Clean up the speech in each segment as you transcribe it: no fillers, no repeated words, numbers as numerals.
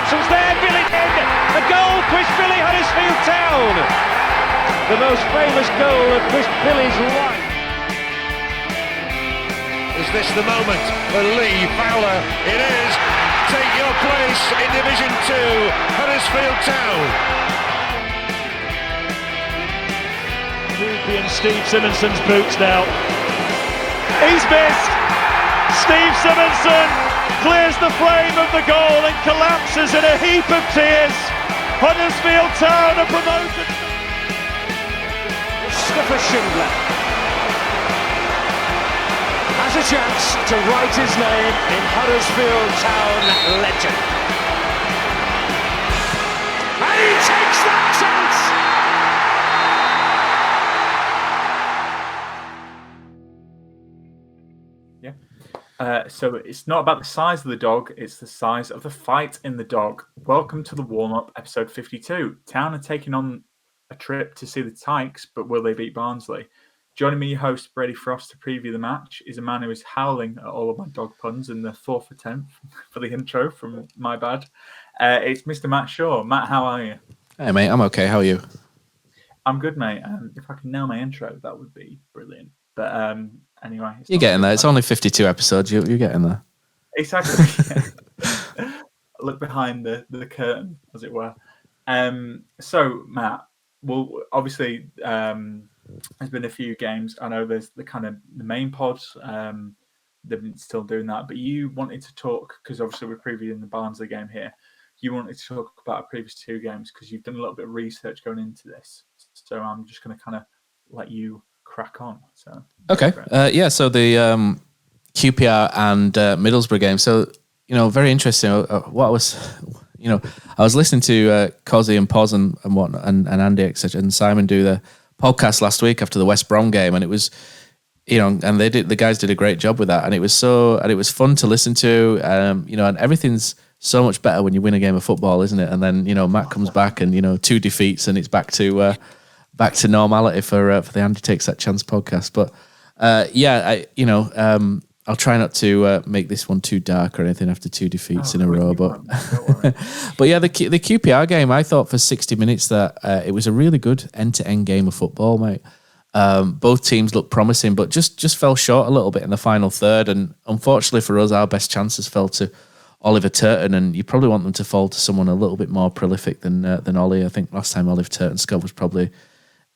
Thompson's there, Billy in. A goal, Chris Billy, Huddersfield Town. The most famous goal of Chris Billy's life. Is this the moment for Lee Fowler? It is. Take your place in Division 2, Huddersfield Town. Ruby and Steve Simonson's boots now. He's missed. Steve Simonson clears the frame of the goal and collapses in a heap of tears. Huddersfield Town are promoted. Mustafa Schindler has a chance to write his name in Huddersfield Town legend. And he takes that chance! So it's not about the size of the dog, it's the size of the fight in the dog. Welcome to the warm-up, episode 52. Town are taking on a trip to see the Tykes, but will they beat Barnsley? Joining me, your host, Brady Frost, to preview the match is a man who is howling at all of my dog puns in the fourth attempt for the intro from my bad. It's Mr. Matt Shaw. Matt, how are you? Hey, mate, I'm okay. How are you? I'm good, mate. If I can nail my intro, that would be brilliant. But anyway. You're getting there. It's only 52 episodes. You're getting there. Exactly. Look behind the curtain, as it were. So, Matt, well, obviously, there's been a few games. I know there's the main pods. They've been still doing that. But you wanted to talk, because obviously we're previewing the Barnsley game here. You wanted to talk about our previous two games because you've done a little bit of research going into this. So I'm just going to kind of let you crack on. So okay, so the QPR and Middlesbrough game. So very interesting. What was, I was listening to Cozzy and Poz and whatnot, and Andy, etc., and Simon do the podcast last week after the West Brom game, and it was, and the guys did a great job with that, and it was fun to listen to, and everything's so much better when you win a game of football, isn't it? And then Matt comes back and 2 defeats, and it's back to normality for the Andy Takes That Chance podcast. But I'll try not to make this one too dark or anything after 2 defeats in a row. But but yeah, the QPR game, I thought for 60 minutes that it was a really good end-to-end game of football, mate. Both teams looked promising, but just fell short a little bit in the final third. And unfortunately for us, our best chances fell to Oliver Turton, and you probably want them to fall to someone a little bit more prolific than Ollie. I think last time Oliver Turton scored was probably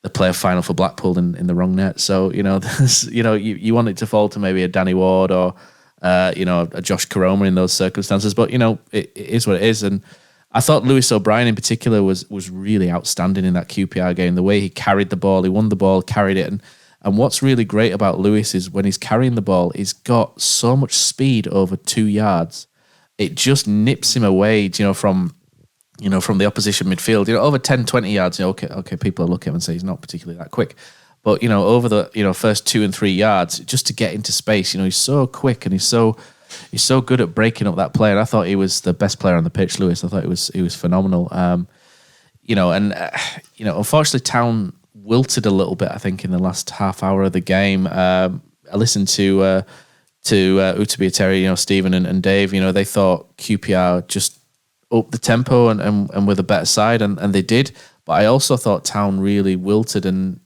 the player final for Blackpool in the wrong net. So you want it to fall to maybe a Danny Ward or a Josh Koroma in those circumstances. But it is what it is. And I thought Lewis O'Brien in particular was really outstanding in that QPR game. The way he carried the ball, he won the ball, carried it, and what's really great about Lewis is when he's carrying the ball, he's got so much speed over 2 yards. It just nips him away, from the opposition midfield. Over 10, 20 yards, okay, people are looking at him and say he's not particularly that quick. But, over the, first 2 and 3 yards, just to get into space, he's so quick and he's so good at breaking up that play. And I thought he was the best player on the pitch, Lewis. I thought he was phenomenal. Unfortunately, Town wilted a little bit, I think, in the last half hour of the game. I listened to Utabi, Stephen and Dave. They thought QPR just up the tempo and with a better side, and they did. But I also thought Town really wilted, and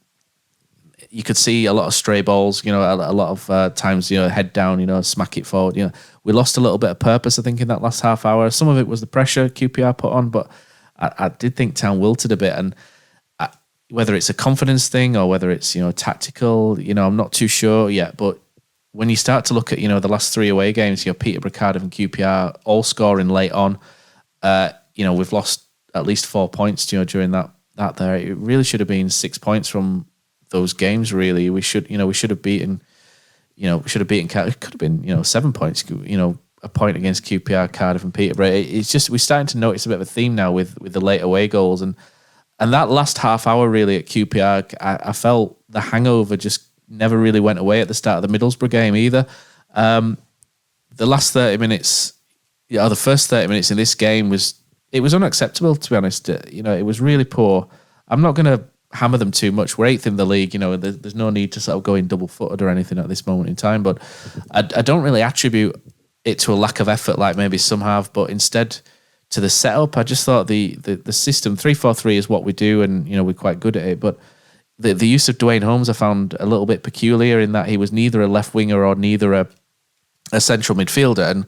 you could see a lot of stray balls, a lot of times, head down, smack it forward. We lost a little bit of purpose, I think, in that last half hour. Some of it was the pressure QPR put on, but I did think Town wilted a bit. And whether it's a confidence thing or whether it's, tactical, I'm not too sure yet. But when you start to look at, the last 3 away games, Peterborough, Cardiff and QPR all scoring late on. We've lost at least 4 points, during that there. It really should have been 6 points from those games. Really, we should have beaten. It could have been 7 points. A point against QPR, Cardiff, and Peterborough. It's just we're starting to notice a bit of a theme now with the late away goals, and that last half hour really at QPR, I felt the hangover just never really went away at the start of the Middlesbrough game either. The last 30 minutes. The first 30 minutes in this game was unacceptable, to be honest. It was really poor. I'm not going to hammer them too much. We're 8th in the league. There's no need to sort of go in double-footed or anything at this moment in time. But I don't really attribute it to a lack of effort like maybe some have, but instead to the setup. I just thought the system 3-4-3 is what we do, and we're quite good at it. But the use of Dwayne Holmes I found a little bit peculiar in that he was neither a left winger or neither a central midfielder.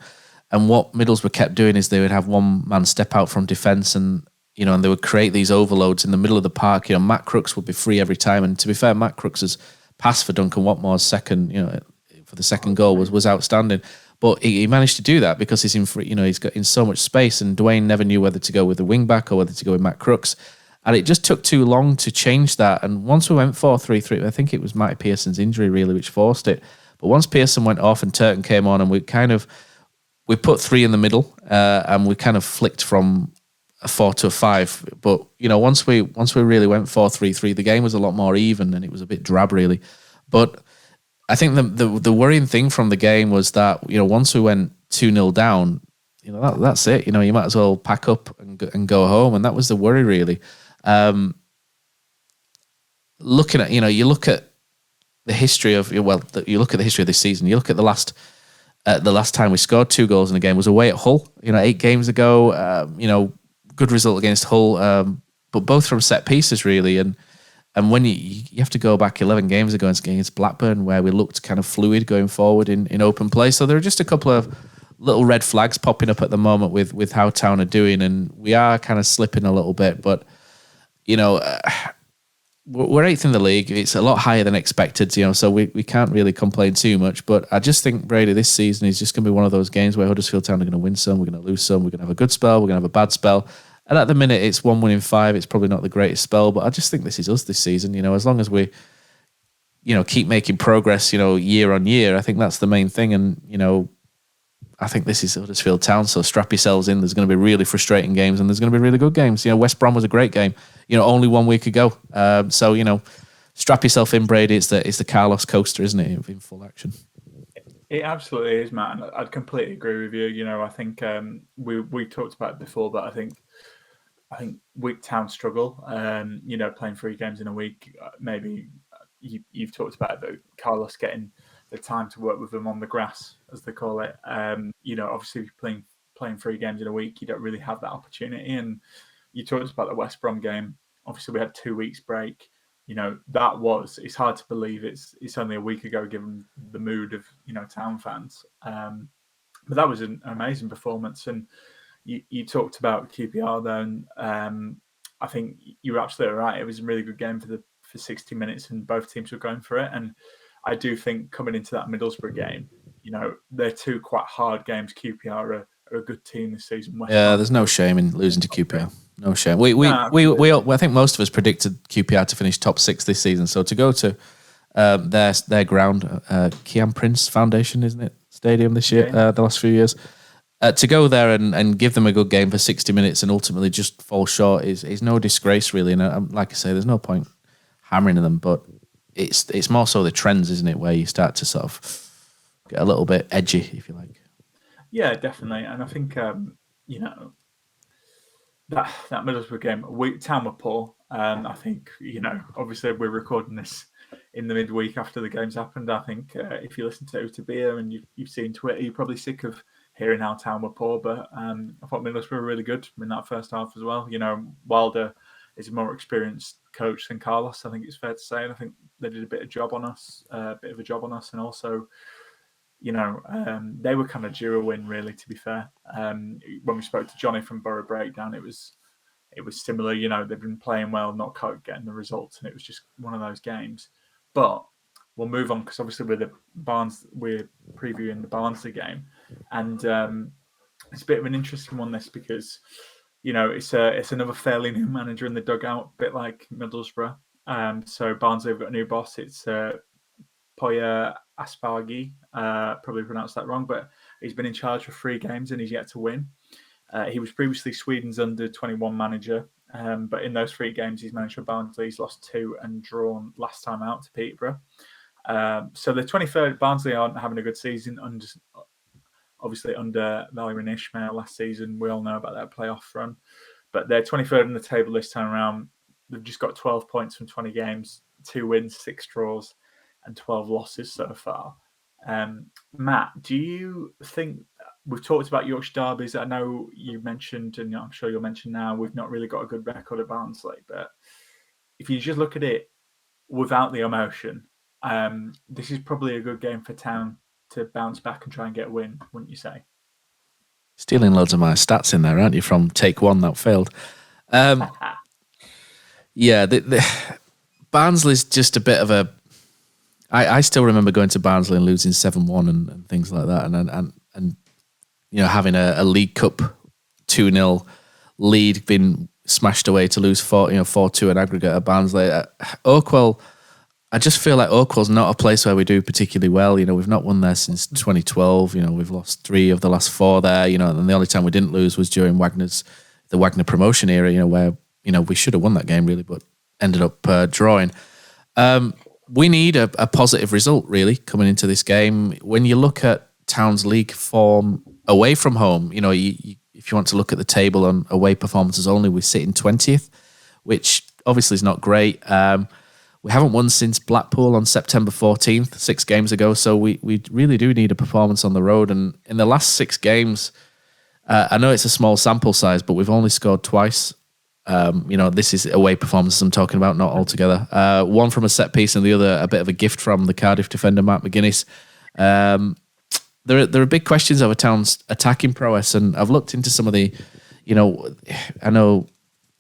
And what Middlesbrough kept doing is they would have one man step out from defence, and and they would create these overloads in the middle of the park. Matt Crooks would be free every time, and to be fair, Matt Crooks's pass for Duncan Watmore's second, for the second goal was outstanding. But he managed to do that because he's in free, he's got in so much space, and Dwayne never knew whether to go with the wing back or whether to go with Matt Crooks. And it just took too long to change that. And once we went 4-3-3, I think it was Matty Pearson's injury really which forced it. But once Pearson went off and Turton came on, and we put three in the middle, and we kind of flicked from a 4 to a 5. But once we really went 4-3-3, the game was a lot more even, and it was a bit drab really. But I think the worrying thing from the game was that once we went 2-0 down, that's it. You might as well pack up and go home, and that was the worry really. Looking at you look at the history of you look at the history of this season. You look at the last time we scored 2 goals in a game was away at Hull. 8 games ago. Good result against Hull, but both from set pieces really. And when you have to go back 11 games ago against Blackburn, where we looked kind of fluid going forward in open play. So there are just a couple of little red flags popping up at the moment with how Town are doing, and we are kind of slipping a little bit. But we're 8th in the league. It's a lot higher than expected, so we can't really complain too much. But I just think, Brady, this season is just going to be one of those games where Huddersfield Town are going to win some, we're going to lose some, we're going to have a good spell, we're going to have a bad spell. And at the minute, it's 1 win in 5. It's probably not the greatest spell, but I just think this is us this season. As long as we, keep making progress, year on year, I think that's the main thing. And, I think this is Huddersfield Town, so strap yourselves in. There's going to be really frustrating games, and there's going to be really good games. West Brom was a great game, only 1 week ago. So, strap yourself in, Brady. It's the Carlos coaster, isn't it, in full action? It absolutely is, Matt. And I'd completely agree with you. I think we talked about it before, but I think weak Town struggle. Playing 3 games in a week. Maybe you've talked about it, but Carlos getting the time to work with them on the grass, as they call it. Obviously playing 3 games in a week, you don't really have that opportunity. And you talked about the West Brom game. Obviously, we had 2 weeks break. It's hard to believe it's only a week ago, given the mood of Town fans. But that was an amazing performance. And you talked about QPR then. I think you were absolutely right. It was a really good game for 60 minutes, and both teams were going for it. And I do think coming into that Middlesbrough game, they're 2 quite hard games. QPR are a good team this season. There's no shame in losing to QPR. No shame. I think most of us predicted QPR to finish top 6 this season. So to go to their ground, Kian Prince Foundation, isn't it? Stadium this year, the last few years. To go there and give them a good game for 60 minutes and ultimately just fall short is no disgrace, really. And like I say, there's no point hammering them, but it's more so the trends, isn't it, where you start to sort of get a little bit edgy, if you like. Yeah, definitely. And I think, that Middlesbrough game, Town were poor. I think, obviously we're recording this in the midweek after the game's happened. I think if you listen to Utabia and you've seen Twitter, you're probably sick of hearing how Town were poor. But I thought Middlesbrough were really good in that first half as well. Wilder is a more experienced coach than Carlos, I think it's fair to say. And I think they did a bit of a job on us. And also, they were kind of due a win, really, to be fair. When we spoke to Johnny from Borough Breakdown, it was similar. They've been playing well, not quite getting the results, and it was just one of those games. But we'll move on, because obviously we're previewing the Barnsley game, and it's a bit of an interesting one, this, because it's another fairly new manager in the dugout, a bit like Middlesbrough. So Barnsley have got a new boss. It's Poya Asbaghi, probably pronounced that wrong, but he's been in charge for 3 games and he's yet to win. He was previously Sweden's under-21 manager, but in those 3 games he's managed for Barnsley. He's lost 2 and drawn last time out to Peterborough. So the 23rd, Barnsley aren't having a good season, obviously under Valérien Ismaël last season. We all know about that playoff run, but they're 23rd in the table this time around. They've just got 12 points from 20 games, 2 wins, 6 draws, and 12 losses so far. Matt, do you think we've talked about Yorkshire derbies. I know you mentioned, and I'm sure you'll mention now, we've not really got a good record at Barnsley. But if you just look at it without the emotion, this is probably a good game for Town to bounce back and try and get a win, wouldn't you say? Stealing loads of my stats in there, aren't you, from take one that failed? Yeah, Barnsley's just a bit of a... I still remember going to Barnsley and losing 7-1 and things like that, and having a League Cup 2-0 lead being smashed away to lose 4-2 in aggregate at Barnsley. Oakwell, I just feel like Oakwell's not a place where we do particularly well. We've not won there since 2012. We've lost 3 of the last 4 there. And the only time we didn't lose was during the Wagner promotion era. Where we should have won that game really, but ended up drawing. We need a positive result really coming into this game. When you look at Town's league form away from home, if you want to look at the table on away performances only, we sit in 20th, which obviously is not great. We haven't won since Blackpool on September 14th, 6 games ago. So we really do need a performance on the road. And in the last 6 games, I know it's a small sample size, but we've only scored twice. This is away performances I'm talking about, not altogether. One from a set piece and the other a bit of a gift from the Cardiff defender, Mark McGuinness. There are big questions over Town's attacking prowess, and I've looked into some of the, I know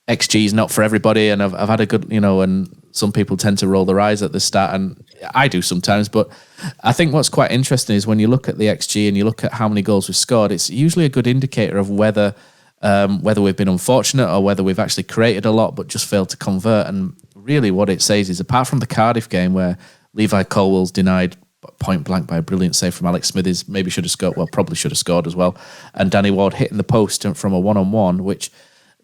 XG is not for everybody, and I've had a good, and some people tend to roll their eyes at the stat, and I do sometimes, but I think what's quite interesting is when you look at the XG and you look at how many goals we've scored, it's usually a good indicator of whether we've been unfortunate or whether we've actually created a lot but just failed to convert. And really what it says is, apart from the Cardiff game where Levi Colwell's denied point blank by a brilliant save from Alex Smithers, probably should have scored as well, and Danny Ward hitting the post from a one-on-one, which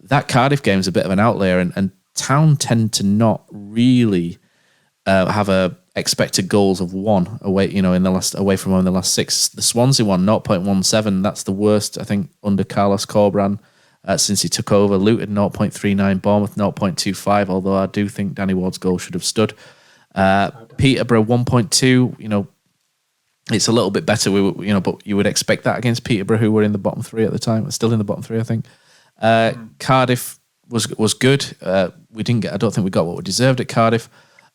that Cardiff game is a bit of an outlier, and Town tend to not really have a expected goals of 1 away, away from home in the last 6. The Swansea one, 0.17. That's the worst, I think, under Carlos Corberán since he took over. Luton, 0.39. Bournemouth, 0.25. Although I do think Danny Ward's goal should have stood. Peterborough, 1.2. It's a little bit better. But you would expect that against Peterborough, who were in the bottom 3 at the time. Still in the bottom 3, I think. Cardiff was good. I don't think we got what we deserved at Cardiff.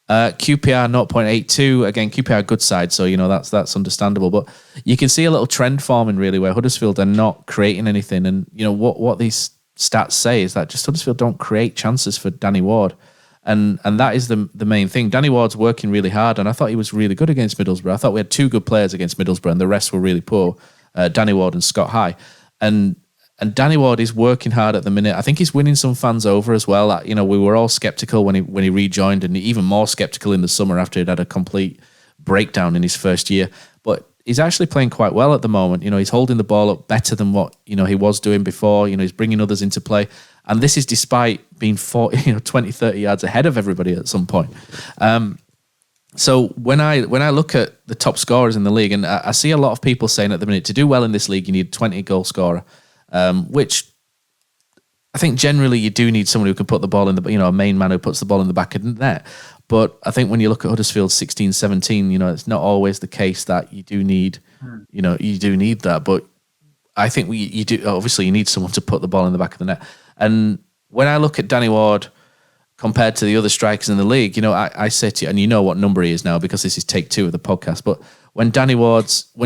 QPR 0.82. Again, QPR good side, so that's understandable. But you can see a little trend forming really where Huddersfield are not creating anything. And what these stats say is that just Huddersfield don't create chances for Danny Ward, and that is the main thing. Danny Ward's working really hard, and I thought he was really good against Middlesbrough. I thought we had 2 good players against Middlesbrough, and the rest were really poor. Danny Ward and Scott High, and Danny Ward is working hard at the minute. I think he's winning some fans over as well. We were all sceptical when he rejoined, and even more sceptical in the summer after he'd had a complete breakdown in his first year. But he's actually playing quite well at the moment. He's holding the ball up better than what he was doing before. He's bringing others into play, and this is despite being 20, 30 yards ahead of everybody at some point. So when I look at the top scorers in the league, and I see a lot of people saying at the minute to do well in this league, you need a 20-goal scorer. Which I think generally you do need someone who can put the ball in a main man who puts the ball in the back of the net. But I think when you look at Huddersfield 16, 17, it's not always the case that you do need, you do need that. But I think you do. Obviously, you need someone to put the ball in the back of the net. And when I look at Danny Ward compared to the other strikers in the league, I say to you, and you know what number he is now because this is take 2 of the podcast, but when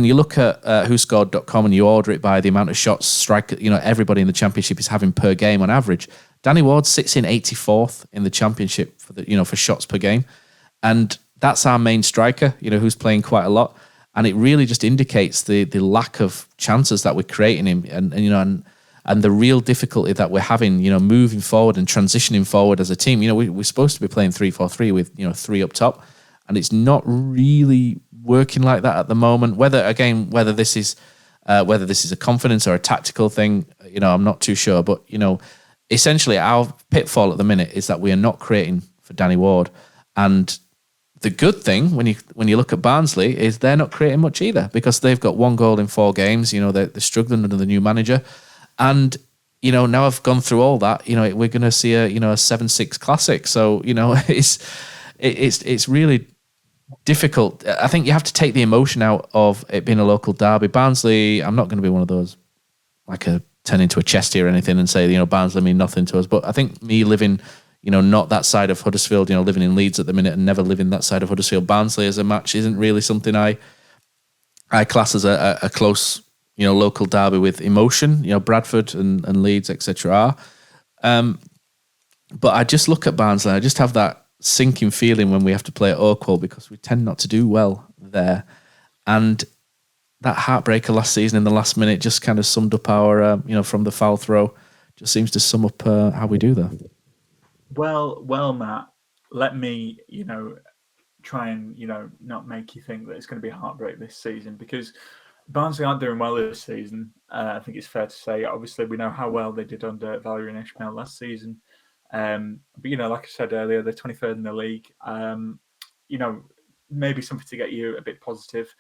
you look at whoscored.com and you order it by the amount of shots everybody in the championship is having per game on average, Danny Ward sits in 84th in the championship for shots per game, and that's our main striker, who's playing quite a lot, and it really just indicates the lack of chances that we're creating him, and the real difficulty that we're having, moving forward and transitioning forward as a team. We're supposed to be playing 3-4-3 with 3 up top, and it's not really working like that at the moment. Whether this is a confidence or a tactical thing, I'm not too sure. But essentially our pitfall at the minute is that we are not creating for Danny Ward. And the good thing when you look at Barnsley is they're not creating much either, because they've got 1 goal in 4 games. They're struggling under the new manager, and now I've gone through all that. We're going to see a 7-6 classic. So it's really difficult. I think you have to take the emotion out of it being a local derby. Barnsley, I'm not going to be one of those turn into a chesty or anything and say, Barnsley mean nothing to us. But I think me living, not that side of Huddersfield, living in Leeds at the minute and never living that side of Huddersfield, Barnsley as a match isn't really something I class as a close, local derby with emotion. Bradford and Leeds, etc. are. But I just look at Barnsley, I just have that sinking feeling when we have to play at Oakwell because we tend not to do well there. And that heartbreaker last season in the last minute just kind of summed up our, from the foul throw, just seems to sum up how we do there. Well, Matt, let me, try and, not make you think that it's going to be a heartbreak this season, because Barnsley aren't doing well this season. I think it's fair to say. Obviously, we know how well they did under Valérien Ismaël last season. But, like I said earlier, they're 23rd in the league. Maybe something to get you a bit positive.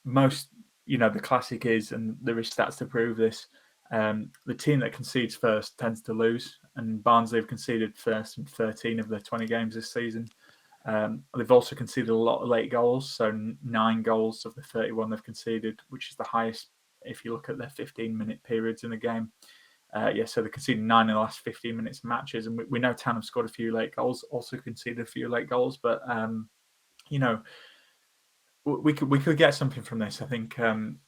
Most, the classic is, and there is stats to prove this, the team that concedes first tends to lose, and Barnsley have conceded first in 13 of their 20 games this season. They've also conceded a lot of late goals, so 9 goals of the 31 they've conceded, which is the highest if you look at their 15-minute periods in the game. So they conceded 9 in the last 15 minutes of matches, and we know Town have scored a few late goals, also conceded a few late goals, but we could get something from this. I think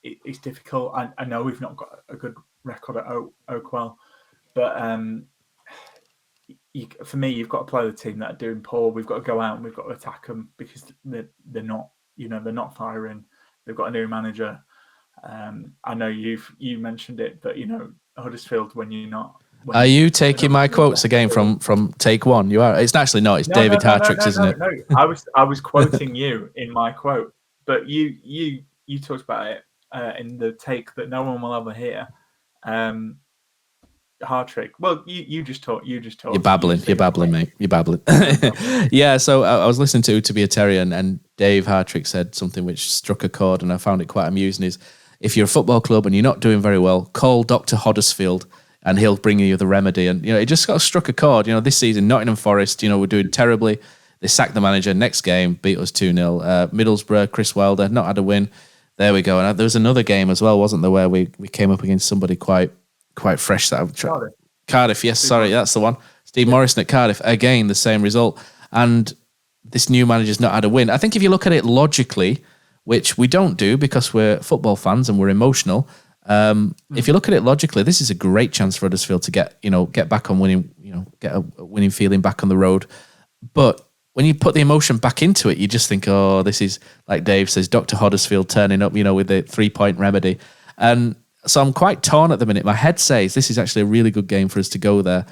it's difficult. I know we've not got a good record at Oakwell, but for me, you've got to play the team that are doing poor. We've got to go out and we've got to attack them because they're not, they're not firing. They've got a new manager. I know you mentioned it, but Huddersfield, when you're not. Are you taking my quotes again from take one? You are. It's actually not. It's David Hartrick's, isn't it? No, I was quoting you in my quote, but you talked about it in the take that no one will ever hear. Hartrick. Well, you just talk. You're babbling, mate. You're babbling. Yeah. So I was listening to Be a Terrier, and Dave Hartrick said something which struck a chord, and I found it quite amusing. Is if you're a football club and you're not doing very well, call Dr. Huddersfield, and he'll bring you the remedy. And it just got struck a chord. This season, Nottingham Forest, we're doing terribly. They sacked the manager. Next game, beat us 2-0. Middlesbrough, Chris Wilder, not had a win. There we go. And there was another game as well, wasn't there, where we came up against somebody quite fresh. Cardiff, yes, sorry, that's the one. Steve Morrison at Cardiff, again, the same result. And this new manager's not had a win. I think if you look at it logically, which we don't do because we're football fans and we're emotional, if you look at it logically, this is a great chance for Huddersfield to get back on winning, get a winning feeling back on the road. But when you put the emotion back into it, you just think, oh, this is, like Dave says, Dr. Huddersfield turning up, with the 3-point remedy. And so I'm quite torn at the minute. My head says this is actually a really good game for us to go there,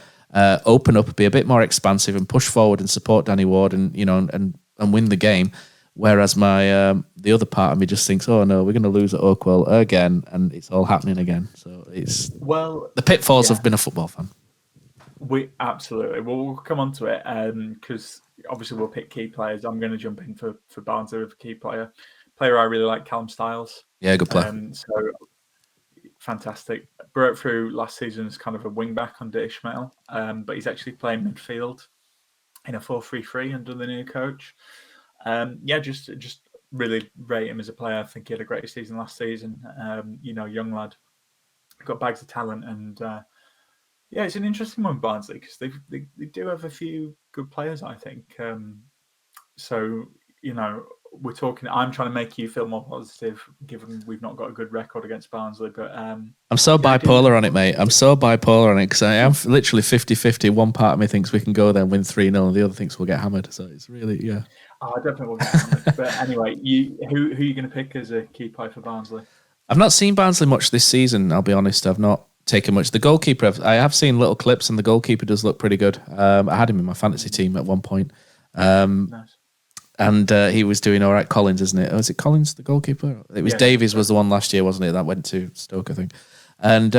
open up, be a bit more expansive, and push forward and support Danny Ward, and and win the game. Whereas my the other part of me just thinks, oh no, we're going to lose at Oakwell again, and it's all happening again. So it's the pitfalls of being a football fan. We absolutely. We'll come on to it because obviously we'll pick key players. I'm going to jump in for Barnsley with a key player I really like, Callum Styles. Yeah, good player. So fantastic. Broke through last season as kind of a wing back under Ismaël, but he's actually playing midfield in a 4-3-3 under the new coach. Just really rate him as a player. I think he had a great season last season. Young lad, got bags of talent, and it's an interesting one, Barnsley, because they do have a few good players, I think. We're talking. I'm trying to make you feel more positive, given we've not got a good record against Barnsley. But I'm so bipolar on it, mate. I'm so bipolar on it because I am literally 50-50. One part of me thinks we can go there and win 3-0, and the other thinks we'll get hammered. So it's really, yeah. I don't think we'll get hammered. But anyway, who are you going to pick as a key player for Barnsley? I've not seen Barnsley much this season. I'll be honest. I've not taken much. The goalkeeper, I have seen little clips, and the goalkeeper does look pretty good. I had him in my fantasy team at one point. Nice. And he was doing all right. Collins, isn't it? Was it Collins, the goalkeeper? It was Davies was the one last year, wasn't it? That went to Stoke, I think. And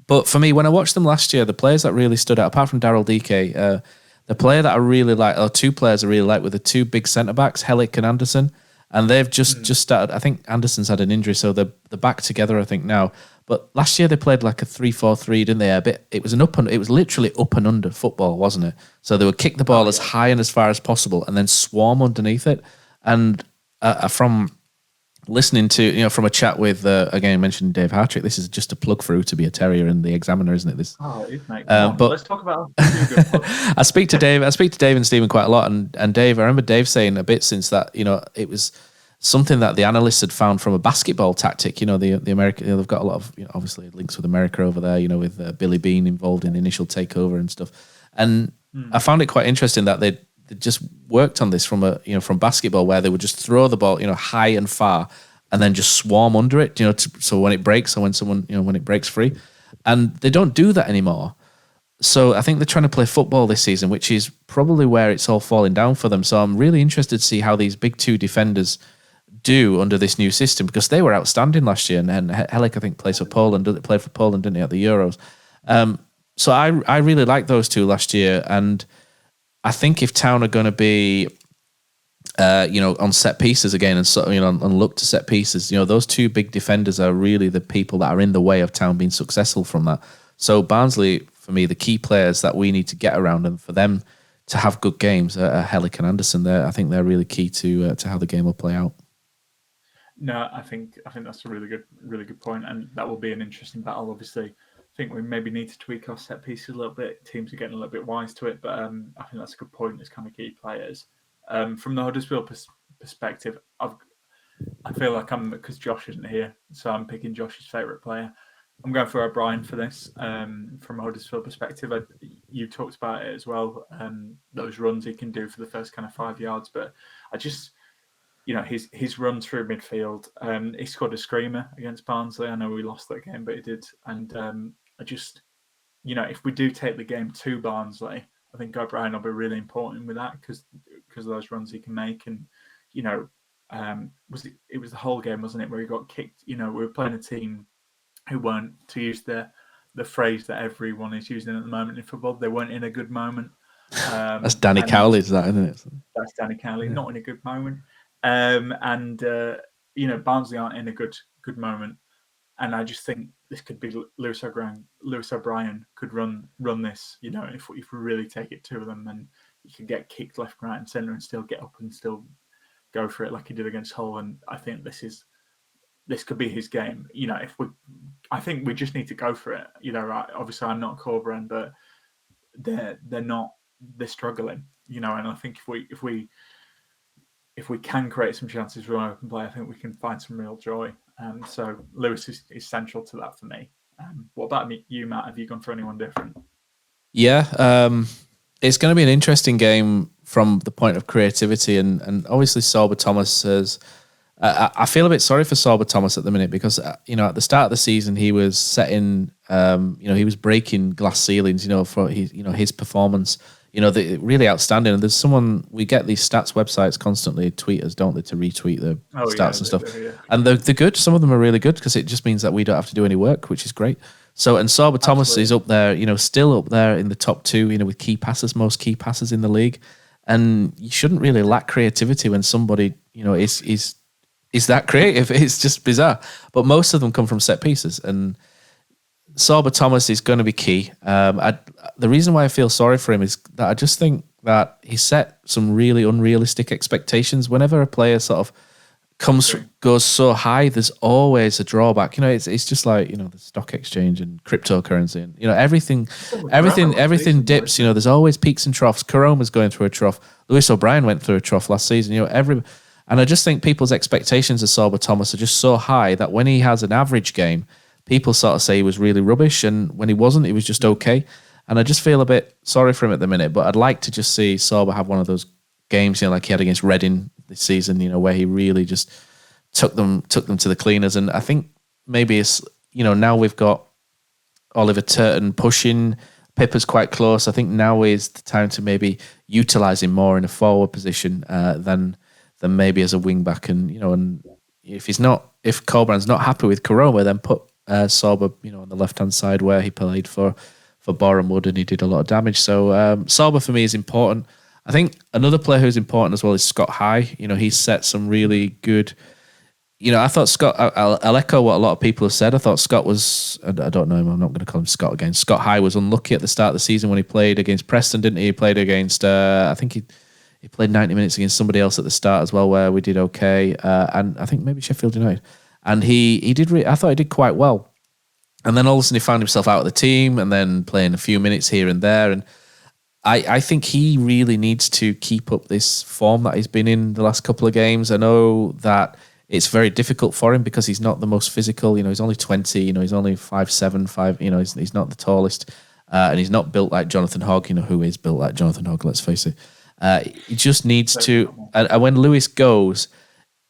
but for me, when I watched them last year, the players that really stood out, apart from Daryl DK, the player that I really like, or two players I really like, were the two big centre backs, Hellick and Anderson. And they've just started. I think Anderson's had an injury, so they're back together, I think, now. But last year they played like a 3-4-3, didn't they? It was literally up and under football, wasn't it? So they would kick the ball as high and as far as possible, and then swarm underneath it. And from listening to, from a chat with, again, I mentioned Dave Hartrick, this is just a plug for Who to Be a Terrier and the Examiner, isn't it? This. Oh, it is, mate. But let's talk about I speak to Dave and Stephen quite a lot, and Dave, I remember Dave saying a bit since that, it was something that the analysts had found from a basketball tactic. The American, they've got a lot of, obviously links with America over there, with Billy Bean involved in the initial takeover and stuff. And I found it quite interesting that they just worked on this from from basketball, where they would just throw the ball, high and far, and then just swarm under it, so when it breaks, or when someone, when it breaks free, and they don't do that anymore. So I think they're trying to play football this season, which is probably where it's all falling down for them. So I'm really interested to see how these big two defenders do under this new system, because they were outstanding last year, and Helik, I think, played for Poland, didn't he, at the Euros? So I really liked those two last year, and I think if Town are going to be, on set pieces again, and so and look to set pieces, those two big defenders are really the people that are in the way of Town being successful from that. So Barnsley, for me, the key players that we need to get around, and for them to have good games, Helik and Anderson. I think they're really key to how the game will play out. No, I think that's a really good point, and that will be an interesting battle. Obviously, I think we maybe need to tweak our set pieces a little bit. Teams are getting a little bit wise to it, but I think that's a good point. It's kind of key players. From the Huddersfield perspective, I feel like because Josh isn't here, so I'm picking Josh's favourite player. I'm going for O'Brien for this. From a Huddersfield perspective, you talked about it as well. Those runs he can do for the first kind of 5 yards, but I just, his run through midfield. He scored a screamer against Barnsley. I know we lost that game, but he did. And I just, if we do take the game to Barnsley, I think O'Brien will be really important with that because of those runs he can make. And it was the whole game, wasn't it, where he got kicked? We were playing a team who weren't, to use the phrase that everyone is using at the moment in football, they weren't in a good moment. That's Danny Cowley's, that, isn't it? That's Danny Cowley, not in a good moment. Barnsley aren't in a good moment. And I just think this could be Lewis O'Brien could run this, if we really take it to them, and he could get kicked left, right and centre and still get up and still go for it like he did against Hull. And I think this could be his game. I think we just need to go for it. Obviously I'm not Corberan, but they're struggling, and I think if we can create some chances for open play, I think we can find some real joy. So Lewis is central to that for me. What about you, Matt? Have you gone for anyone different? Yeah, it's going to be an interesting game from the point of creativity, and obviously Sorba Thomas has. I feel a bit sorry for Sorba Thomas at the minute because at the start of the season he was setting, he was breaking glass ceilings, for his performance. Really outstanding. And there's someone, we get these stats websites constantly tweet us, don't they, to retweet the stats and stuff. Yeah. And they're good. Some of them are really good because it just means that we don't have to do any work, which is great. So, and Sorba Thomas is up there, still up there in the top two, with key passes, most key passes in the league. And you shouldn't really lack creativity when somebody, is that creative. It's just bizarre. But most of them come from set pieces. And Sorba Thomas is going to be key. The reason why I feel sorry for him is that I just think that he set some really unrealistic expectations. Whenever a player sort of goes so high, there's always a drawback. It's just like the stock exchange and cryptocurrency, and everything dips. There's always peaks and troughs. Karoma's going through a trough. Lewis O'Brien went through a trough last season. And I just think people's expectations of Sorba Thomas are just so high that when he has an average game, people sort of say he was really rubbish, and when he wasn't, he was just okay. And I just feel a bit sorry for him at the minute, but I'd like to just see Sorba have one of those games, like he had against Reading this season, where he really just took them to the cleaners. And I think maybe it's, now we've got Oliver Turton pushing, Pippa's quite close. I think now is the time to maybe utilise him more in a forward position than maybe as a wing back. And and if Corberan's not happy with Karoma, then put Sorba, on the left hand side where he played for Boreham Wood, and he did a lot of damage. So Sorba for me is important. I think another player who's important as well is Scott High. He's set some really good. I thought Scott. I'll echo what a lot of people have said. I thought Scott was. I don't know him. I'm not going to call him Scott again. Scott High was unlucky at the start of the season when he played against Preston, didn't he? He played against. I think he He played 90 minutes against somebody else at the start as well, where we did okay, and I think maybe Sheffield United. And he did. I thought he did quite well. And then all of a sudden he found himself out of the team, and then playing a few minutes here and there. And I think he really needs to keep up this form that he's been in the last couple of games. I know that it's very difficult for him because he's not the most physical. He's only 20. He's only 5'7", 5. He's not the tallest, and he's not built like Jonathan Hogg. Who is built like Jonathan Hogg? Let's face it. He just needs to. And when Lewis goes,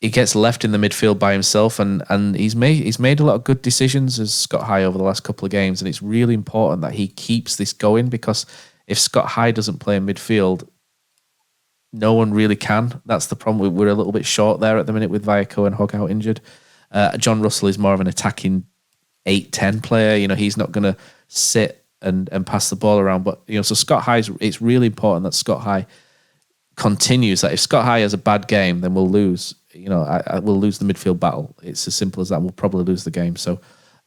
he gets left in the midfield by himself, and he's made a lot of good decisions as Scott High over the last couple of games, and it's really important that he keeps this going, because if Scott High doesn't play in midfield, no one really can. That's the problem. We're a little bit short there at the minute with Viaco and Hogg out injured. John Russell is more of an attacking 8-10 player. He's not going to sit and pass the ball around. But so Scott High, it's really important that Scott High continues that. If Scott High has a bad game, then we'll lose. We'll lose the midfield battle. It's as simple as that. We'll probably lose the game. So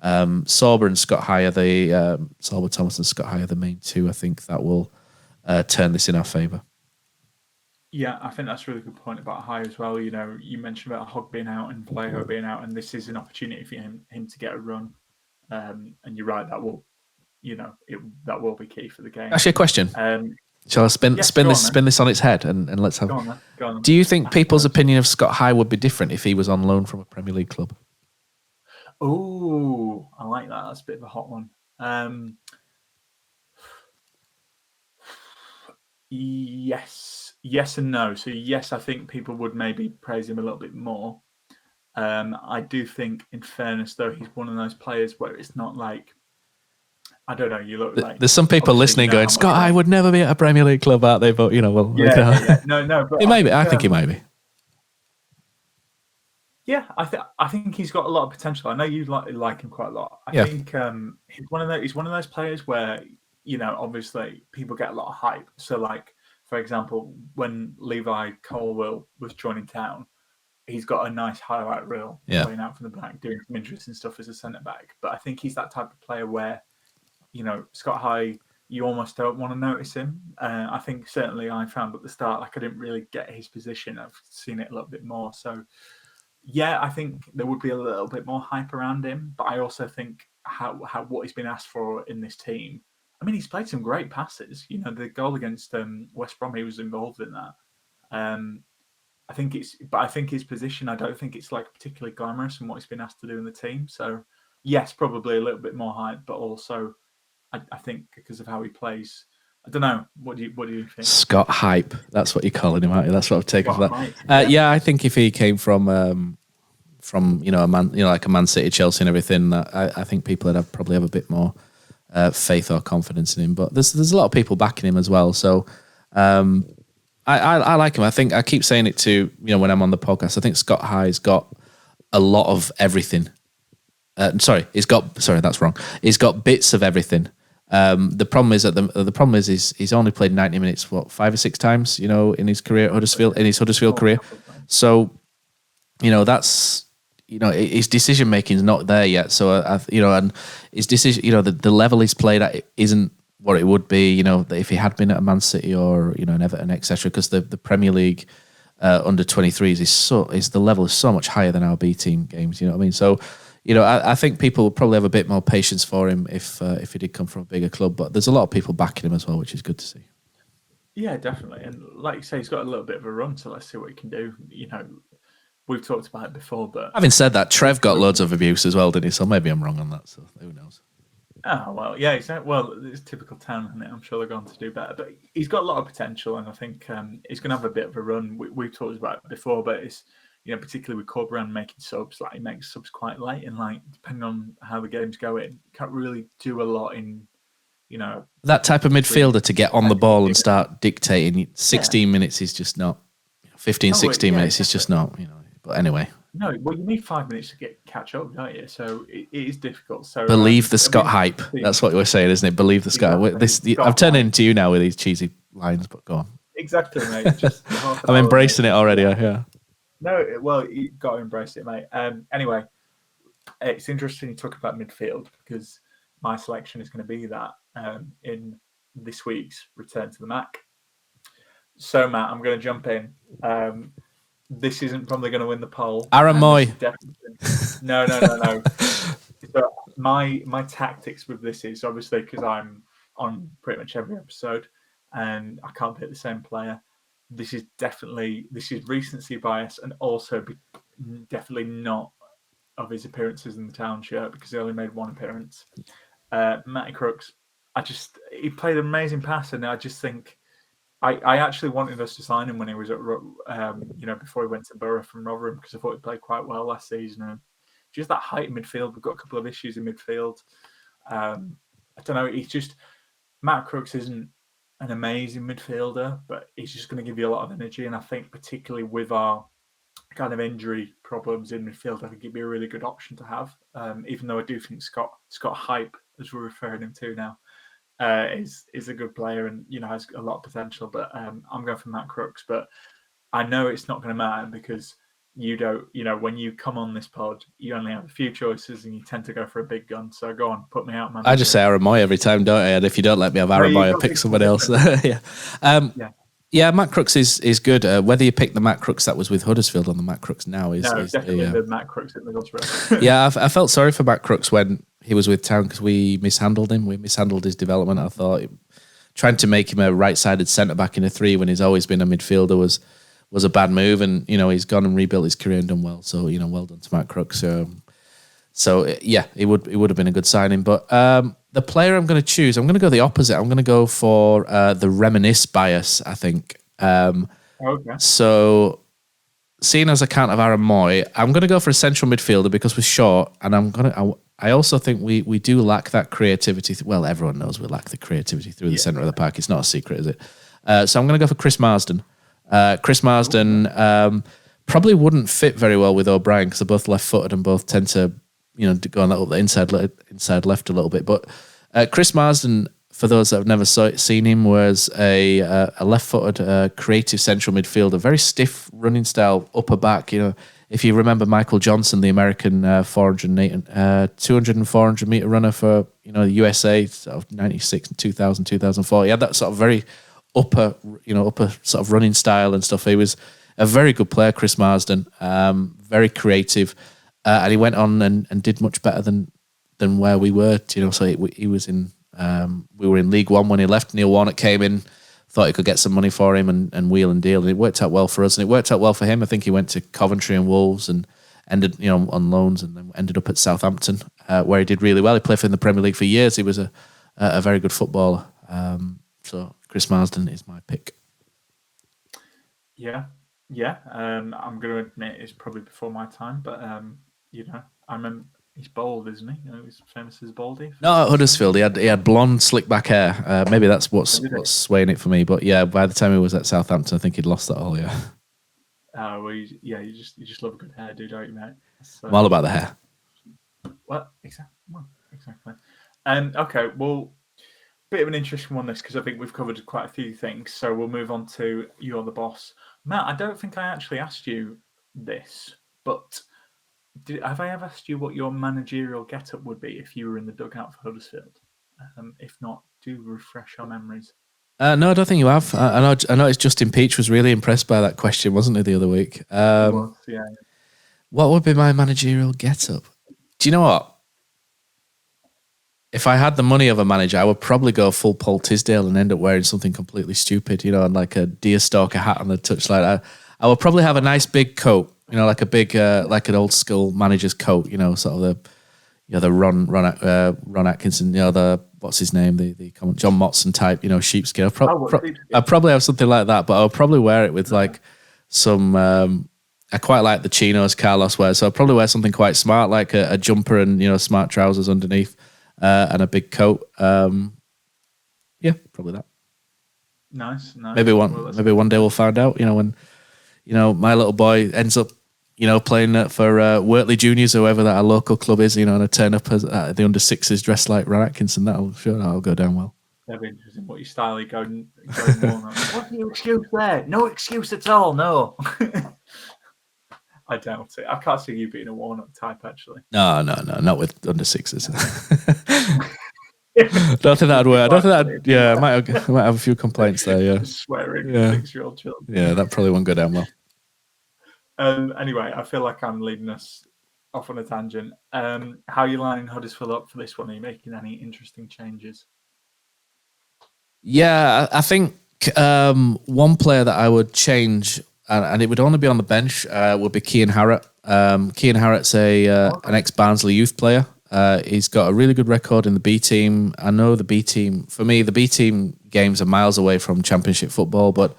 Sorba and Scott High are Sorba Thomas and Scott High are the main two. I think that will turn this in our favour. Yeah, I think that's a really good point about High as well. You mentioned about Hogg being out and Vallejo being out, and this is an opportunity for him to get a run. And you're right, that will be key for the game. Actually, a question. Shall I spin this on its head and let's have? Go on. Do you think people's opinion of Scott High would be different if he was on loan from a Premier League club? Oh, I like that. That's a bit of a hot one. Yes and no. So yes, I think people would maybe praise him a little bit more. I do think, in fairness, though, he's one of those players where it's not like, I don't know. You look like there's some people listening going, Scott High would never be at a Premier League club, aren't they? But well, yeah. No, but it might be. I think he might be. Yeah, I think he's got a lot of potential. I know you like him quite a lot. I think he's one of those players where obviously people get a lot of hype. So like, for example, when Levi Colwill was joining town, he's got a nice highlight reel playing out from the back, doing some interesting stuff as a centre back. But I think he's that type of player where, Scott High, you almost don't want to notice him. I think certainly I found at the start, like, I didn't really get his position. I've seen it a little bit more. So yeah, I think there would be a little bit more hype around him. But I also think how what he's been asked for in this team. I mean, he's played some great passes. The goal against West Brom, he was involved in that. I think his position, I don't think it's like particularly glamorous in what he's been asked to do in the team. So yes, probably a little bit more hype, but also I think because of how he plays. I don't know. What do you think? Scott Hype. That's what you're calling him, aren't you? That's what I've taken from that. Yeah, I think if he came from a Man, like a Man City, Chelsea, and everything, I think people would probably have a bit more faith or confidence in him. But there's a lot of people backing him as well. So I like him. I think I keep saying it to when I'm on the podcast. I think Scott High's got a lot of everything. That's wrong. He's got bits of everything. The problem is he's only played 90 minutes 5 or 6 times in his career at Huddersfield career. So that's his decision making is not there yet. So and his decision the level he's played at isn't what it would be if he had been at a Man City or an Everton, etc. Because the Premier League under 23s is the level is so much higher than our B team games. You know what I mean? So. I think people would probably have a bit more patience for him if he did come from a bigger club. But there's a lot of people backing him as well, which is good to see. Yeah, definitely. And like you say, he's got a little bit of a run, so let's see what he can do. We've talked about it before, but having said that, Trev got loads of abuse as well, didn't he? So maybe I'm wrong on that. So who knows? Oh well, yeah, exactly. Well, it's typical town, isn't it? I'm sure they're going to do better, but he's got a lot of potential, and I think he's going to have a bit of a run. We've talked about it before, but it's. Particularly with Corberan making subs, like he makes subs quite late, and like depending on how the game's going, can't really do a lot in, that type of midfielder to get on the ball and start dictating. 16 minutes is just not. 15, 16 minutes is just not. But anyway. No, well, you need 5 minutes to catch up, don't you? So it is difficult. So believe the Scott hype. That's what we're saying, isn't it? Believe the Scott. I've turned into you now with these cheesy lines, but go on. Exactly, mate. I'm embracing it already. Yeah. No, well, you got to embrace it, mate. Anyway, it's interesting you talk about midfield because my selection is going to be that in this week's Return to the Mac. So, Matt, I'm going to jump in. This isn't probably going to win the poll. Aaron Moy. No. So my tactics with this is obviously because I'm on pretty much every episode and I can't pick the same player. This is recency bias and also definitely not of his appearances in the Town shirt because he only made one appearance. Matty Crooks, he played an amazing pass, and I just think I actually wanted us to sign him when he was at before he went to Borough from Rotherham because I thought he played quite well last season. And just that height in midfield, we've got a couple of issues in midfield. I don't know. He's just Matt Crooks isn't an amazing midfielder, but he's just going to give you a lot of energy. And I think particularly with our kind of injury problems in midfield, I think it'd be a really good option to have. Even though I do think Scott Hype, as we're referring him to now, is a good player and has a lot of potential. But I'm going for Matt Crooks. But I know it's not going to matter because you don't. When you come on this pod, you only have a few choices and you tend to go for a big gun. So go on, put me out, man. I just say Aaron Moy every time, don't I? And if you don't let me have Aaron Moy, I pick somebody else. Yeah, Matt Crooks is good. Whether you pick the Matt Crooks that was with Huddersfield or the Matt Crooks now is definitely the Matt Crooks at Middlesbrough. Yeah, I felt sorry for Matt Crooks when he was with Town because we mishandled him. We mishandled his development. I thought trying to make him a right-sided centre-back in a 3 when he's always been a midfielder was a bad move. And, he's gone and rebuilt his career and done well. So, well done to Matt Crooks. So yeah, it would have been a good signing. But the player I'm going to choose, I'm going to go the opposite. I'm going to go for the reminisce bias, I think. Okay. So, seeing as I can't have Aaron Moy, I'm going to go for a central midfielder because we're short, and I also think we do lack that creativity. Well, everyone knows we lack the creativity through the centre of the park. It's not a secret, is it? So I'm going to go for Chris Marsden. Chris Marsden probably wouldn't fit very well with O'Brien because they're both left-footed and both tend to go on that up the inside left a little bit. But Chris Marsden, for those that have never seen him, was a left-footed creative central midfielder, very stiff running style, upper back. If you remember Michael Johnson, the American 200 and 400 meter runner for the USA, sort of 96, 2000, 2004. He had that sort of very upper sort of running style and stuff. He was a very good player, Chris Marsden, very creative, and he went on and did much better than where we were. So he was in. We were in League One when he left. Neil Warnock came in, thought he could get some money for him and wheel and deal, and it worked out well for us, and it worked out well for him. I think he went to Coventry and Wolves and ended on loans, and then ended up at Southampton, where he did really well. He played in the Premier League for years. He was a very good footballer. So Chris Marsden is my pick. Yeah. I'm going to admit it's probably before my time, but I remember. He's bald, isn't he? He's famous as Baldy. No, at Huddersfield, he had blonde, slick back hair. Maybe that's what's swaying it for me. But yeah, by the time he was at Southampton, I think he'd lost that all. Yeah. Well, you just love a good hairdo, don't you, mate? I'm all about the hair. Well, exactly. Okay, well, bit of an interesting one this because I think we've covered quite a few things. So we'll move on to You're the Boss, Matt. I don't think I actually asked you this, but. Have I ever asked you what your managerial get-up would be if you were in the dugout for Huddersfield? If not, do refresh our memories. No, I don't think you have. I know. It's Justin Peach was really impressed by that question, wasn't he, the other week? Yeah. What would be my managerial get-up? Do you know what? If I had the money of a manager, I would probably go full Paul Tisdale and end up wearing something completely stupid, and like a deerstalker hat on the touchline. I would probably have a nice big coat. Like a big, like an old school manager's coat. Sort of the Ron Atkinson. The what's his name? The John Motson type. Sheepskin. I probably have something like that, but I'll probably wear it with like some. I quite like the chinos Carlos wears, so I'll probably wear something quite smart, like a jumper and smart trousers underneath, and a big coat. Yeah, probably that. Nice. Maybe one day we'll find out. When. My little boy ends up, playing for Wortley Juniors or whoever that our local club is, and I turn up as the under sixes dressed like Ron Atkinson. That'll go down well. That'll be interesting. What your style you going what's the excuse there? No excuse at all. No. I doubt it. I can't see you being a Warnock type actually. No, not with under sixes. I don't think that'd work. I don't think that. Yeah, I might have a few complaints there. Yeah, swearing 6-year-old children. Yeah, that probably won't go down well. Anyway, I feel like I'm leading us off on a tangent. How are you lining Huddersfield up for this one? Are you making any interesting changes? Yeah, I think one player that I would change, and it would only be on the bench, would be Cian Harratt. Cian Harratt's an ex-Barnsley youth player. He's got a really good record in the B team. I know the B team, for me, the B team games are miles away from Championship football, but,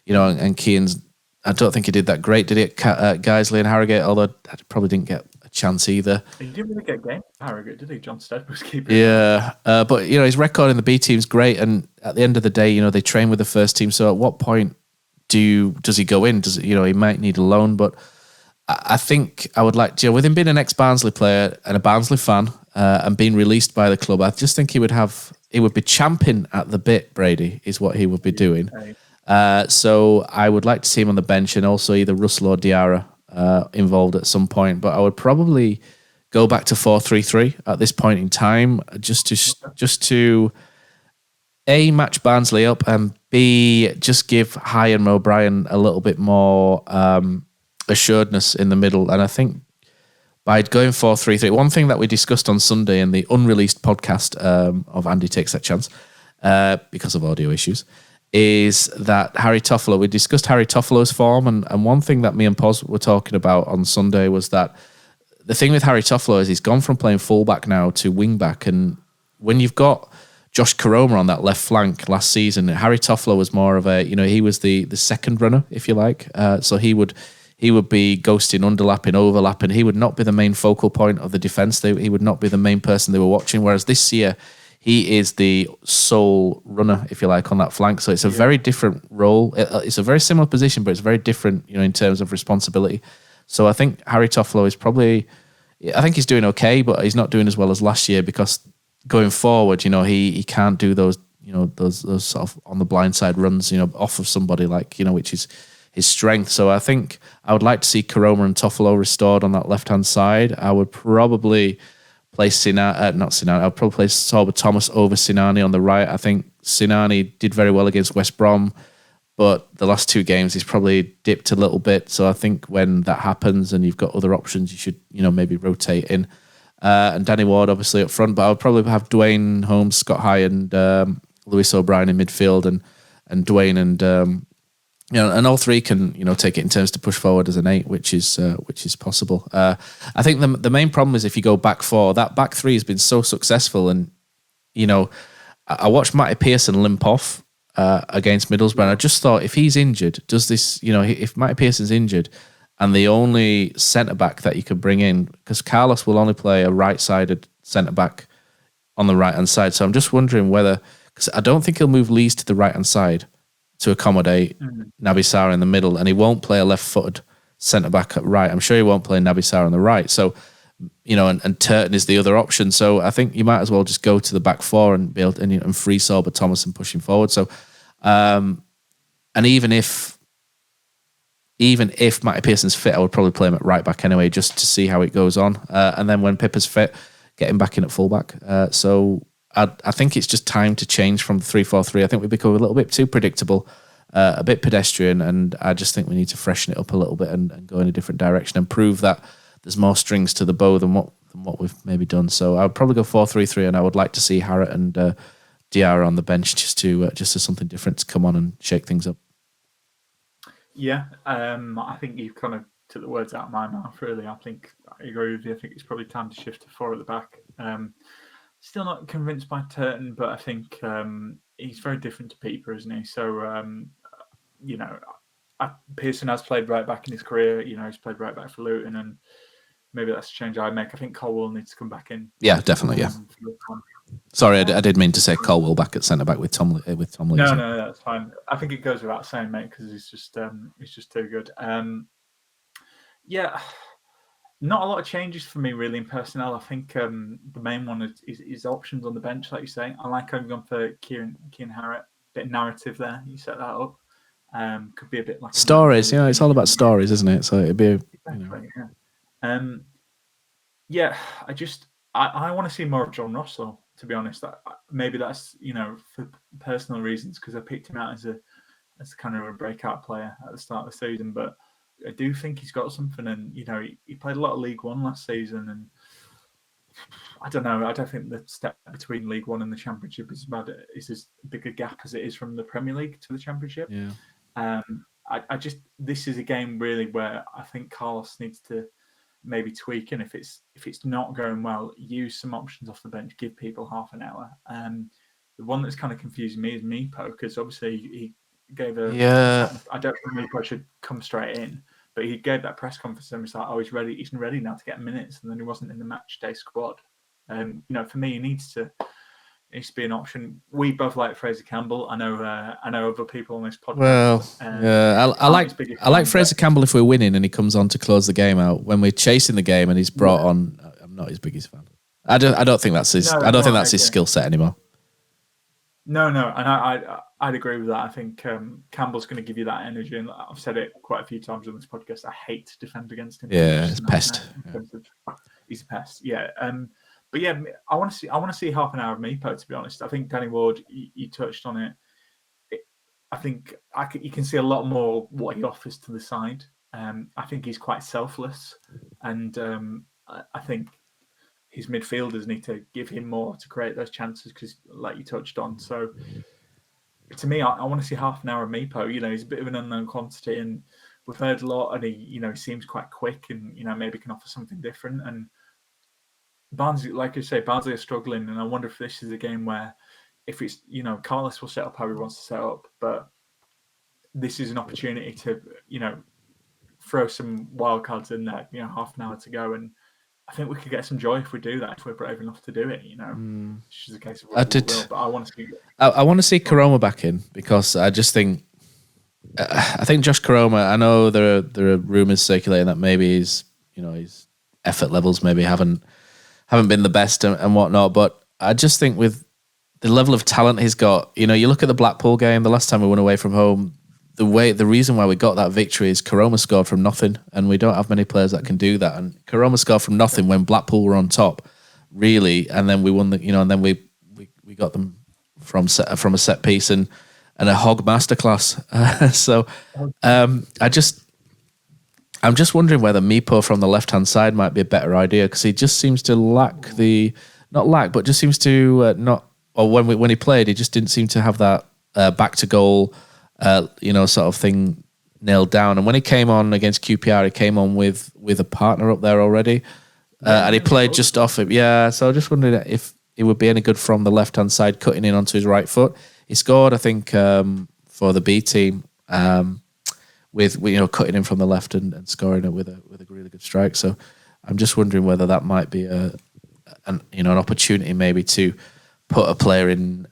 and Cian's, I don't think he did that great, did he, at Guiseley and Harrogate, although I probably didn't get a chance either. He didn't really get game at Harrogate, did he? John Stead was keeping. Yeah, but, his record in the B team's great, and at the end of the day, they train with the first team, so at what point does he go in? He might need a loan, but I think I would like to, with him being an ex-Barnsley player and a Barnsley fan and being released by the club, I just think he would be champing at the bit, Brady, is what he would be doing. So I would like to see him on the bench and also either Russell or Diarra involved at some point. But I would probably go back to 4-3-3 at this point in time, just to A, match Barnsley up, and B, just give High and O'Brien a little bit more assuredness in the middle. And I think by going 4-3-3, one thing that we discussed on Sunday in the unreleased podcast of Andy Takes That Chance, because of audio issues, is that Harry Toffolo, we discussed Harry Toffolo's form, and one thing that me and Poz were talking about on Sunday was that the thing with Harry Toffolo is he's gone from playing fullback now to wingback, and when you've got Josh Koroma on that left flank last season, Harry Toffolo was more of a, he was the second runner, if you like, so he would be ghosting, underlapping, overlapping. He would not be the main focal point of the defence. He would not be the main person they were watching. Whereas this year, he is the sole runner, if you like, on that flank. So it's a very different role. It's a very similar position, but it's very different, in terms of responsibility. So I think Harry Toffolo is probably, I think he's doing okay, but he's not doing as well as last year because going forward, he can't do those, those sort of on the blind side runs, off of somebody like, which is his strength. So I think I would like to see Koroma and Toffolo restored on that left-hand side. I would probably place I'd probably place Sorba Thomas over Sinani on the right. I think Sinani did very well against West Brom, but the last two games he's probably dipped a little bit. So I think when that happens and you've got other options, you should, maybe rotate in. And Danny Ward obviously up front, but I would probably have Dwayne, Holmes, Scott High and Lewis O'Brien in midfield and Dwayne and and all three can, take it in turns to push forward as an 8, which is possible. I think the main problem is if you go back 4, that back 3 has been so successful, and I watched Matty Pearson limp off against Middlesbrough. And I just thought if he's injured, does this, if Matty Pearson's injured, and the only centre back that you could bring in, because Carlos will only play a right-sided centre back on the right hand side, so I'm just wondering whether, because I don't think he'll move Lees to the right hand side to accommodate Naby Sarr in the middle, and he won't play a left-footed centre-back at right. I'm sure he won't play Naby Sarr on the right. So, and Turton is the other option. So I think you might as well just go to the back 4 and be able to, and free Sorba Thomas and push him forward. So, and even if Matty Pearson's fit, I would probably play him at right back anyway, just to see how it goes on. And then when Pippa's fit, get him back in at fullback. So I think it's just time to change from 3-4-3. I think we've become a little bit too predictable, a bit pedestrian, and I just think we need to freshen it up a little bit and go in a different direction and prove that there's more strings to the bow than what we've maybe done. So I would probably go 4-3-3, and I would like to see Harratt and Diarra on the bench just as something different to come on and shake things up. Yeah, I think you've kind of took the words out of my mouth, really. I think I agree with you. I think it's probably time to shift to 4 at the back. Still not convinced by Turton, but I think he's very different to Pieper, isn't he? So, Pearson has played right back in his career. He's played right back for Luton, and maybe that's a change I'd make. I think Colwell needs to come back in. Yeah, definitely, yeah. Sorry, I did mean to say Colwell back at centre-back with Tom Lee. No, that's fine. I think it goes without saying, mate, because he's just too good. Not a lot of changes for me, really, in personnel. I think the main one is options on the bench, like you say. I like how you've gone for Cian Harratt. Bit of narrative there. You set that up. Could be a bit like stories. It's all about stories, isn't it? So it'd be I want to see more of John Ross, though, to be honest. Maybe that's for personal reasons because I picked him out as kind of a breakout player at the start of the season. But I do think he's got something, and he played a lot of League One last season, and I don't know. I don't think the step between League One and the Championship is as big a gap as it is from the Premier League to the Championship. Yeah. I just this is a game really where I think Carlos needs to maybe tweak, and if it's not going well, use some options off the bench, give people half an hour. The one that's kind of confusing me is Meepo, because obviously he gave I don't think Meepo should come straight in, but he gave that press conference and was like, "Oh, he's ready now to get minutes," and then he wasn't in the match day squad. For me, he needs to be an option. We both like Fraser Campbell. I know other people on this podcast. Well, I like Fraser Campbell if we're winning and he comes on to close the game out. When we're chasing the game and he's brought on, I'm not his biggest fan. I don't think that's his. I don't think that's his skill set anymore. No, and I'd agree with that. I think Campbell's going to give you that energy, and I've said it quite a few times on this podcast. I hate to defend against him. Yeah, he's a pest. He's a pest. Yeah. But yeah, I want to see half an hour of Meepo. To be honest, I think Danny Ward, you touched on it. I think you can see a lot more what he offers to the side. I think he's quite selfless, and I think his midfielders need to give him more to create those chances because, like you touched on. So, to me, I want to see half an hour of Meepo. He's a bit of an unknown quantity, and we've heard a lot, and he seems quite quick, and maybe can offer something different. And Barnsley, like you say, Barnsley are struggling, and I wonder if this is a game where, if it's Carlos will set up how he wants to set up, but this is an opportunity to throw some wild cards in there. Half an hour to go, and I think we could get some joy if we do that, if we're brave enough to do it. It's just a case of but I want to see. I want to see Karoma back in because I just think. I think Josh Karoma. I know there are rumors circulating that maybe his effort levels maybe haven't been the best and whatnot, but I just think with the level of talent he's got, you look at the Blackpool game, the last time we went away from home, the reason why we got that victory is Karoma scored from nothing, and we don't have many players that can do that. And Karoma scored from nothing when Blackpool were on top, really, and then we won and then we got them from a set piece and a hog masterclass. So I'm just wondering whether Meepo from the left-hand side might be a better idea because he just seems to when he played, he just didn't seem to have that back to goal, sort of thing nailed down. And when he came on against QPR, he came on with a partner up there already, and he played just off him. Yeah, so I just wondered if he would be any good from the left-hand side, cutting in onto his right foot. He scored, I think, for the B team. With cutting in from the left and scoring it with a really good strike. So I'm just wondering whether that might be an opportunity maybe to put a player in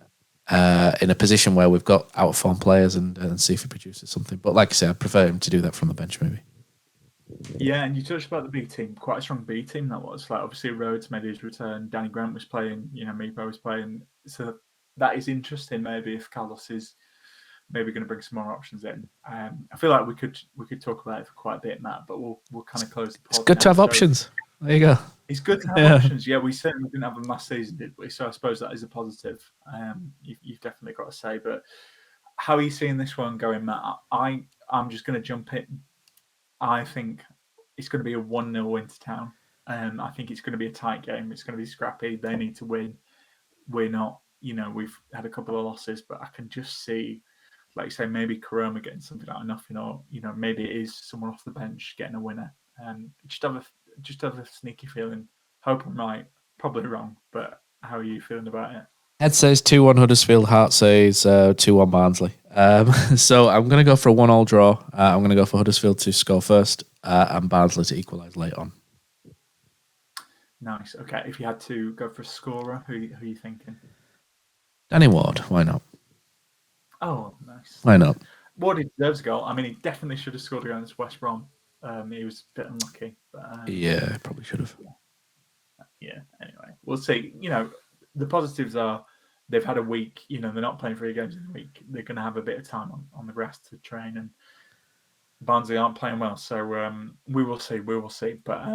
a position where we've got out of form players and see if he produces something. But like I said, I prefer him to do that from the bench maybe. Yeah, and you touched about the B team, quite a strong B team that was. Like obviously Rhodes made his return, Danny Grant was playing, Meepo was playing. So that is interesting maybe if Carlos is maybe going to bring some more options in. I feel like we could talk about it for quite a bit, Matt, but we'll kind of close the pod. It's good to have options. There you go. It's good to have options. Yeah, we certainly didn't have a mass season, did we? So I suppose that is a positive. You've definitely got to say. But how are you seeing this one going, Matt? I'm just going to jump in. I think it's going to be a 1-0 win to Town. I think it's going to be a tight game. It's going to be scrappy. They need to win. We're not. We've had a couple of losses, but I can just see, like you say, maybe Karoma getting something out of nothing, or maybe it is someone off the bench getting a winner. Just have a sneaky feeling. Hope I'm right. Probably wrong, but how are you feeling about it? Head says 2-1 Huddersfield. Heart says 2-1 Barnsley. So I'm going to go for a 1-1 draw. I'm going to go for Huddersfield to score first and Barnsley to equalise late on. Nice. Okay. If you had to go for a scorer, who are you thinking? Danny Ward. Why not? Oh, nice. Why not? Ward deserves a goal. I mean, he definitely should have scored against West Brom. He was a bit unlucky. But, yeah, probably should have. Yeah. Anyway, we'll see. The positives are they've had a week. They're not playing 3 games in a week. They're going to have a bit of time on the grass to train, and Barnsley aren't playing well. So we will see. But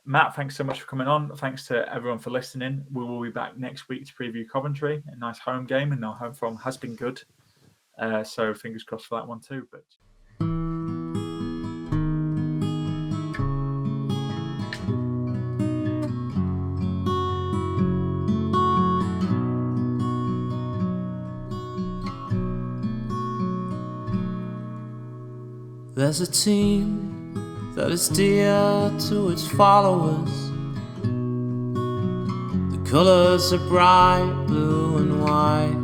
Matt, thanks so much for coming on. Thanks to everyone for listening. We will be back next week to preview Coventry. A nice home game, and our home form has been good. So fingers crossed for that one too. But there's a team that is dear to its followers. The colours are bright blue and white.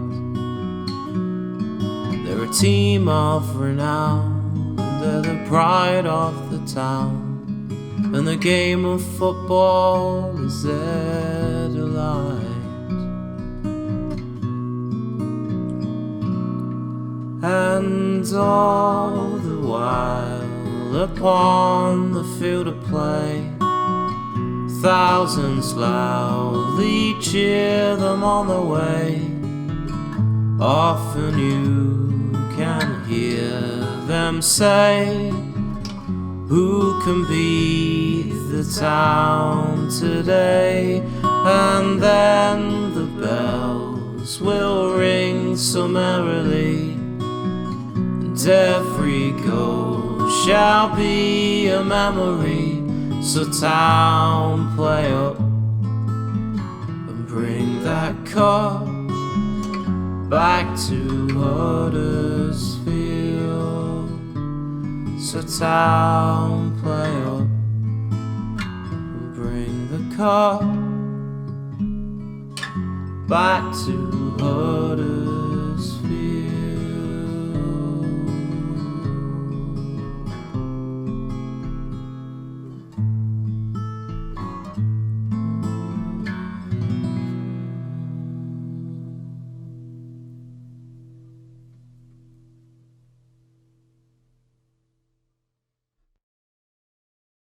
They're a team of renown, and they're the pride of the town. And the game of football is their delight. And all the while upon the field of play, thousands loudly cheer them on the way. Often you can hear them say, who can beat the town today? And then the bells will ring so merrily, and every goal shall be a memory. So town, play up and bring that cup back to Huddersfield. So town, play up and bring the cup back to Huddersfield.